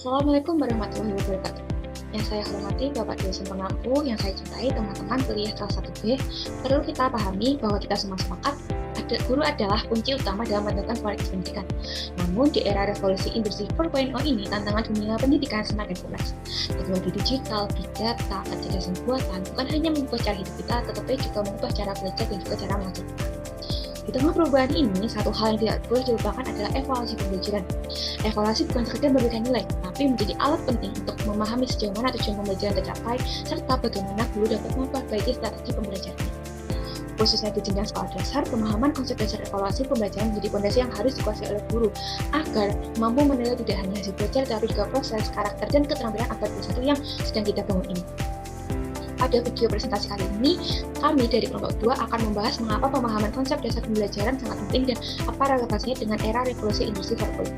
Assalamualaikum warahmatullahi wabarakatuh. Yang saya hormati Bapak dosen pengampu, yang saya cintai teman-teman kuliah kelas 1B, perlu kita pahami bahwa kita semua sepakat guru adalah kunci utama dalam menentukan kualitas pendidikan. Namun, di era revolusi industri 4.0 ini, tantangan dunia pendidikan semakin kompleks. Teknologi digital, big data, kecerdasan buatan bukan hanya mengubah cara hidup kita, tetapi juga mengubah cara belajar dan juga cara mengajar kita. Di tengah perubahan ini, satu hal yang tidak boleh dilupakan adalah evaluasi pembelajaran. Evaluasi bukan sekedar memberikan nilai, tapi menjadi alat penting untuk memahami sejauh mana tujuan pembelajaran tercapai, serta bagaimana guru dapat memperbaiki strategi pembelajaran. Khususnya di jenjang sekolah dasar, pemahaman konsep dasar evaluasi pembelajaran menjadi fondasi yang harus dikuasai oleh guru agar mampu menilai tidak hanya hasil belajar, tapi juga proses, karakter, dan keterampilan abad 21 yang sedang kita bangun ini. Pada video presentasi kali ini, kami dari kelompok 2 akan membahas mengapa pemahaman konsep dasar pembelajaran sangat penting dan apa relevansinya dengan era revolusi industri 4.0.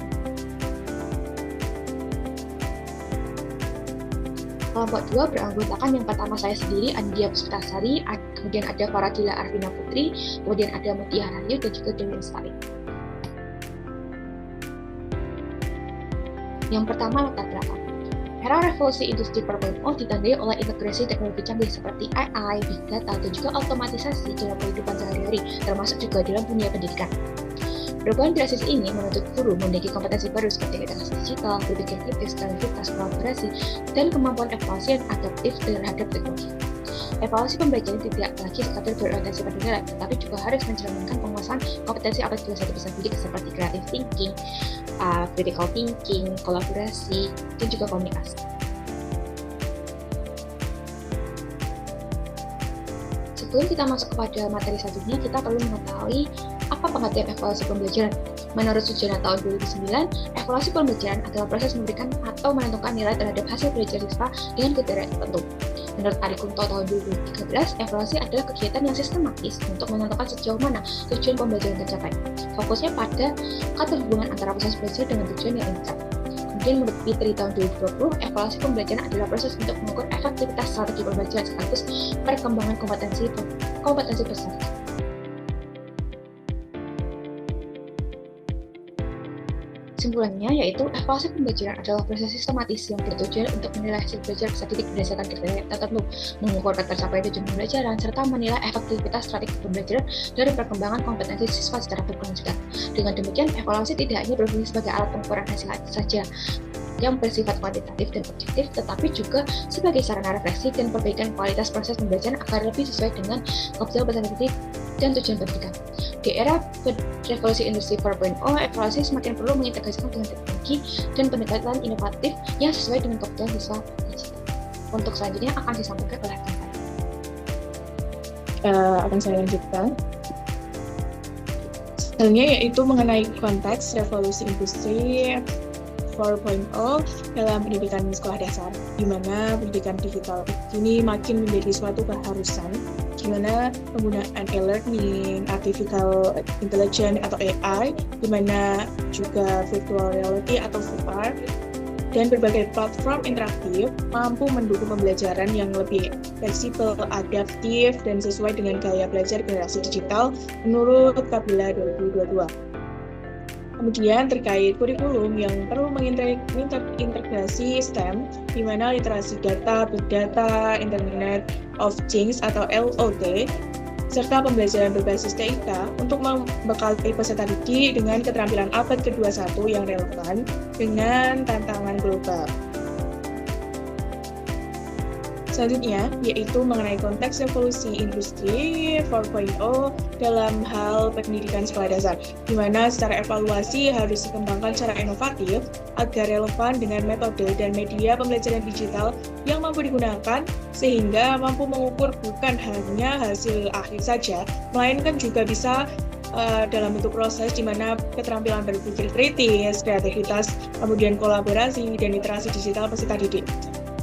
Kelompok 2 beranggotakan yang pertama saya sendiri, Andia Puspitasari, kemudian ada Faradila Arvina Putri, kemudian ada Mutia Rahayu, dan juga Dewi Lestari. Yang pertama, latar belakang. Era revolusi industri 4.0 ditandai oleh integrasi teknologi canggih seperti AI, Big Data, dan juga otomatisasi dalam kehidupan sehari-hari, termasuk juga dalam dunia pendidikan. Perubahan drastis ini menuntut guru memiliki kompetensi baru seperti literasi digital, berpikir kritis, kreativitas, kolaborasi, dan kemampuan evaluasi yang adaptif terhadap teknologi. Evaluasi pembelajaran tidak lagi sekadar berorientasi pada nilai, tetapi juga harus mencerminkan penguasaan kompetensi abad 21 bisa didik seperti creative thinking, critical thinking, kolaborasi, dan juga komunikasi. Sebelum kita masuk kepada materi selanjutnya, kita perlu mengetahui apa pengertian evaluasi pembelajaran. Menurut Sujana tahun 2009, evaluasi pembelajaran adalah proses memberikan atau menentukan nilai terhadap hasil belajar siswa dengan kriteria tertentu. Menurut Ari Kunto tahun 2013, evaluasi adalah kegiatan yang sistematis untuk menentukan sejauh mana tujuan pembelajaran tercapai. Fokusnya pada keterhubungan antara proses belajar dengan tujuan yang dicapai. Kemudian menurut Fitri tahun 2020, evaluasi pembelajaran adalah proses untuk mengukur efektivitas strategi pembelajaran sekaligus perkembangan kompetensi peserta. Kesimpulannya yaitu evaluasi pembelajaran adalah proses sistematis yang bertujuan untuk menilai hasil belajar peserta didik berdasarkan kriteria tertentu, mengukur tercapai tujuan pembelajaran, serta menilai efektivitas strategi pembelajaran dari perkembangan kompetensi siswa secara berkelanjutan. Dengan demikian, evaluasi tidak hanya berfungsi sebagai alat pengukuran hasil saja yang bersifat kuantitatif dan objektif, tetapi juga sebagai sarana refleksi dan perbaikan kualitas proses pembelajaran agar lebih sesuai dengan kebutuhan peserta didik dan tujuan pendidikan. Di era revolusi industri 4.0, evaluasi semakin perlu mengintegrasikan dengan teknologi dan pendekatan inovatif yang sesuai dengan kebutuhan siswa digital. Untuk selanjutnya akan disampaikan oleh Kak. Akan saya lanjutkan. Selanjutnya yaitu mengenai konteks revolusi industri 4.0 dalam pendidikan sekolah dasar, di mana pendidikan digital ini makin menjadi suatu keharusan, di mana penggunaan e-learning, artificial intelligence atau AI, di mana juga virtual reality atau VR, dan berbagai platform interaktif mampu mendukung pembelajaran yang lebih fleksibel, adaptif, dan sesuai dengan gaya belajar generasi digital menurut Kabila 2022. Kemudian terkait kurikulum yang perlu mengintegrasi STEM, di mana literasi data, big data, Internet of Things atau IoT, serta pembelajaran berbasis TIK untuk membekali peserta didik dengan keterampilan abad ke-21 yang relevan dengan tantangan global. Selanjutnya, yaitu mengenai konteks revolusi industri 4.0 dalam hal pendidikan sekolah dasar, di mana secara evaluasi harus dikembangkan secara inovatif agar relevan dengan metode dan media pembelajaran digital yang mampu digunakan, sehingga mampu mengukur bukan hanya hasil akhir saja, melainkan juga bisa dalam bentuk proses di mana keterampilan berpikir kritis, kreativitas, kemudian kolaborasi, dan literasi digital peserta didik.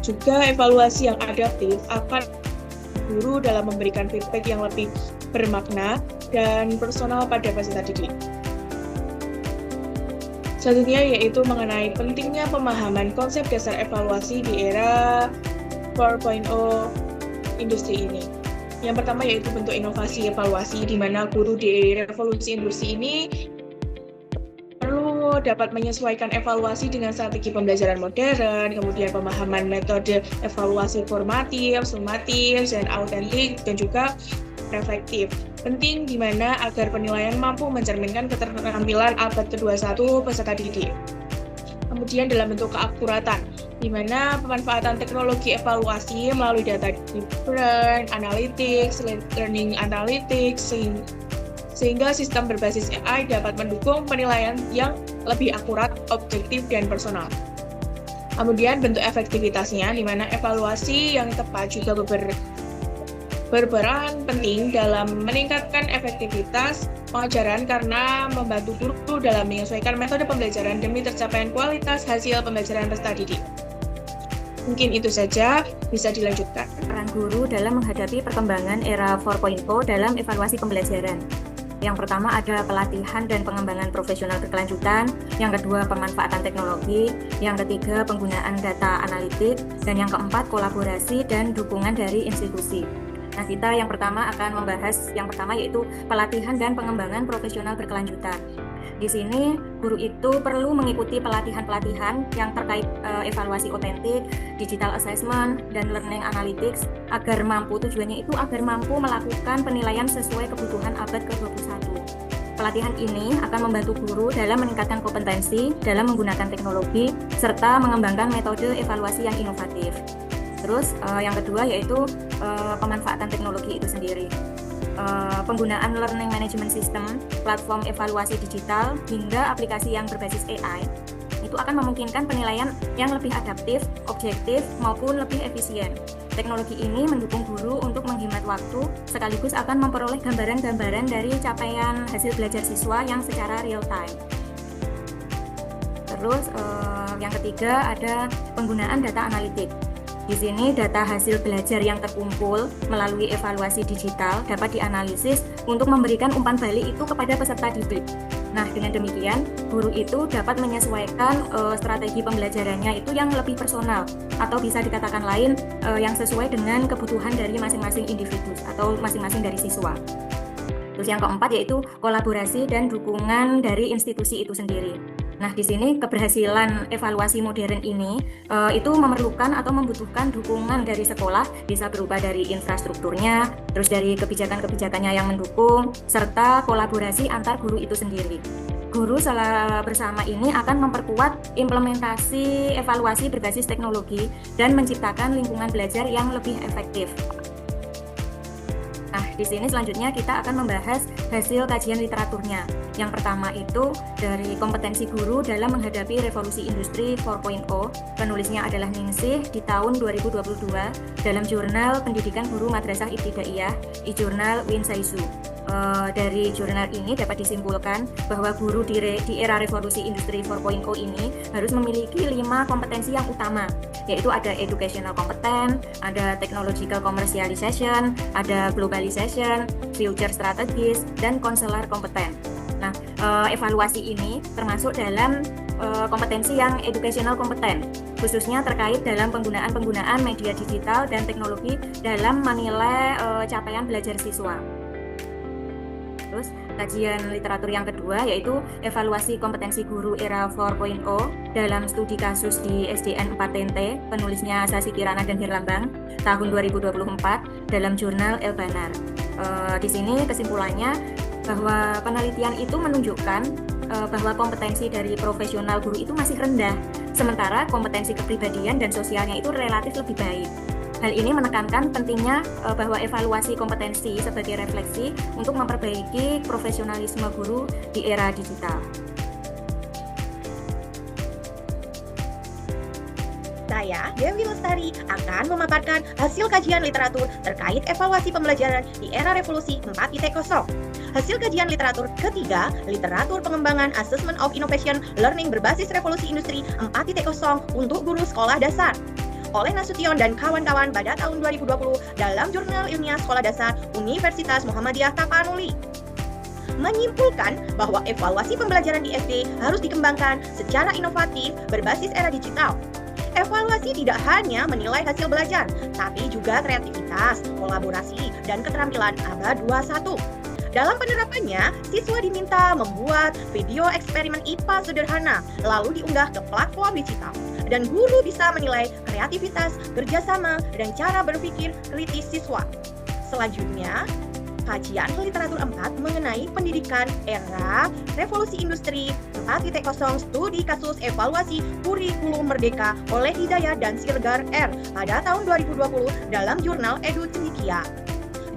Juga evaluasi yang adaptif akan guru dalam memberikan feedback yang lebih bermakna dan personal pada peserta didik. Selanjutnya yaitu mengenai pentingnya pemahaman konsep dasar evaluasi di era 4.0 industri ini. Yang pertama yaitu bentuk inovasi evaluasi, di mana guru di revolusi industri ini perlu dapat menyesuaikan evaluasi dengan strategi pembelajaran modern, kemudian pemahaman metode evaluasi formatif, sumatif, dan autentik, dan juga reflektif. Penting di mana agar penilaian mampu mencerminkan keterampilan abad ke-21 peserta didik. Kemudian dalam bentuk keakuratan, di mana pemanfaatan teknologi evaluasi melalui data driven analytics, learning analytics, sehingga sistem berbasis AI dapat mendukung penilaian yang lebih akurat, objektif, dan personal. Kemudian bentuk efektivitasnya, di mana evaluasi yang tepat juga berperan penting dalam meningkatkan efektivitas pengajaran karena membantu guru dalam menyesuaikan metode pembelajaran demi tercapaian kualitas hasil pembelajaran peserta didik. Mungkin itu saja, bisa dilanjutkan. Peran guru dalam menghadapi perkembangan era 4.0 dalam evaluasi pembelajaran. Yang pertama ada pelatihan dan pengembangan profesional berkelanjutan, yang kedua pemanfaatan teknologi, yang ketiga penggunaan data analitik, dan yang keempat kolaborasi dan dukungan dari institusi. Nah, kita yang pertama akan membahas yang pertama yaitu pelatihan dan pengembangan profesional berkelanjutan. Di sini guru itu perlu mengikuti pelatihan-pelatihan yang terkait evaluasi otentik, digital assessment, dan learning analytics agar mampu melakukan penilaian sesuai kebutuhan abad ke-21. Pelatihan ini akan membantu guru dalam meningkatkan kompetensi dalam menggunakan teknologi serta mengembangkan metode evaluasi yang inovatif. Terus yang kedua yaitu pemanfaatan teknologi itu sendiri. Penggunaan learning management system, platform evaluasi digital, hingga aplikasi yang berbasis AI itu akan memungkinkan penilaian yang lebih adaptif, objektif, maupun lebih efisien. Teknologi ini mendukung guru untuk menghemat waktu, sekaligus akan memperoleh gambaran-gambaran dari capaian hasil belajar siswa yang secara real time. Terus yang ketiga ada penggunaan data analitik. Di sini data hasil belajar yang terkumpul melalui evaluasi digital dapat dianalisis untuk memberikan umpan balik itu kepada peserta didik. Nah, dengan demikian, guru itu dapat menyesuaikan strategi pembelajarannya itu yang lebih personal atau bisa dikatakan lain yang sesuai dengan kebutuhan dari masing-masing individu atau masing-masing dari siswa. Terus yang keempat yaitu kolaborasi dan dukungan dari institusi itu sendiri. Nah, di sini keberhasilan evaluasi modern ini itu memerlukan atau membutuhkan dukungan dari sekolah, bisa berupa dari infrastrukturnya, terus dari kebijakan-kebijakannya yang mendukung, serta kolaborasi antar guru itu sendiri. Guru bersama ini akan memperkuat implementasi evaluasi berbasis teknologi dan menciptakan lingkungan belajar yang lebih efektif. Nah, di sini selanjutnya kita akan membahas hasil kajian literaturnya. Yang pertama itu dari kompetensi guru dalam menghadapi revolusi industri 4.0. Penulisnya adalah Ningsih di tahun 2022 dalam jurnal Pendidikan Guru Madrasah Ibtidaiyah, e-jurnal Winsaisu. Dari jurnal ini dapat disimpulkan bahwa guru di era revolusi industri 4.0 ini harus memiliki 5 kompetensi yang utama, yaitu ada educational competence, ada technological commercialization, ada globalization, future strategis, dan counselor competence. Nah, evaluasi ini termasuk dalam kompetensi yang educational competence, khususnya terkait dalam penggunaan media digital dan teknologi dalam menilai capaian belajar siswa. Terus kajian literatur yang kedua yaitu evaluasi kompetensi guru era 4.0 dalam studi kasus di SDN 4 TNT, penulisnya Sasi Kirana dan Herlambang tahun 2024 dalam jurnal Elbanar. Di sini kesimpulannya bahwa penelitian itu menunjukkan bahwa kompetensi dari profesional guru itu masih rendah, sementara kompetensi kepribadian dan sosialnya itu relatif lebih baik. Hal ini menekankan pentingnya bahwa evaluasi kompetensi sebagai refleksi untuk memperbaiki profesionalisme guru di era digital. Saya, Dewi Lestari, akan memaparkan hasil kajian literatur terkait evaluasi pembelajaran di era revolusi 4.0. Hasil kajian literatur ketiga, literatur pengembangan Assessment of Innovation Learning berbasis revolusi industri 4.0 untuk guru sekolah dasar, oleh Nasution dan kawan-kawan pada tahun 2020 dalam Jurnal Ilmiah Sekolah Dasar Universitas Muhammadiyah Tapanuli. Menyimpulkan bahwa evaluasi pembelajaran di SD harus dikembangkan secara inovatif berbasis era digital. Evaluasi tidak hanya menilai hasil belajar, tapi juga kreativitas, kolaborasi, dan keterampilan abad 21. Dalam penerapannya, siswa diminta membuat video eksperimen IPA sederhana, lalu diunggah ke platform digital. Dan guru bisa menilai kreativitas, kerjasama, dan cara berpikir kritis siswa. Selanjutnya, kajian literatur 4 mengenai pendidikan era revolusi industri 4.0 studi kasus evaluasi kurikulum merdeka oleh Hidayat dan Siregar R pada tahun 2020 dalam jurnal Edu Cendikia.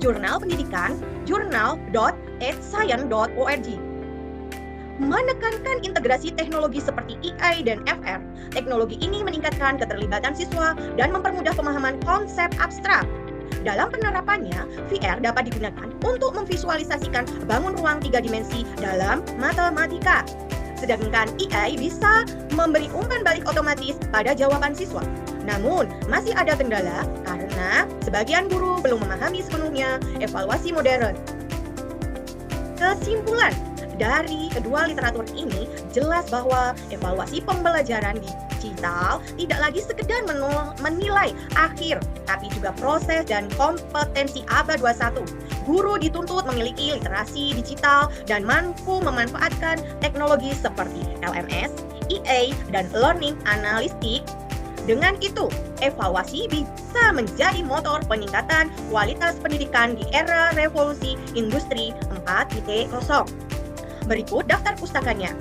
Jurnal Pendidikan, journal.edscience.org. Menekankan integrasi teknologi seperti AI dan FR. Teknologi ini meningkatkan keterlibatan siswa dan mempermudah pemahaman konsep abstrak. Dalam penerapannya, VR dapat digunakan untuk memvisualisasikan bangun ruang 3 dimensi dalam matematika. Sedangkan AI bisa memberi umpan balik otomatis pada jawaban siswa. Namun, masih ada kendala karena sebagian guru belum memahami sepenuhnya evaluasi modern. Kesimpulan dari kedua literatur ini jelas bahwa evaluasi pembelajaran digital tidak lagi sekedar menilai akhir, tapi juga proses dan kompetensi abad 21. Guru dituntut memiliki literasi digital dan mampu memanfaatkan teknologi seperti LMS, EA, dan learning analytics. Dengan itu, evaluasi bisa menjadi motor peningkatan kualitas pendidikan di era revolusi industri 4.0. Berikut daftar pustakanya.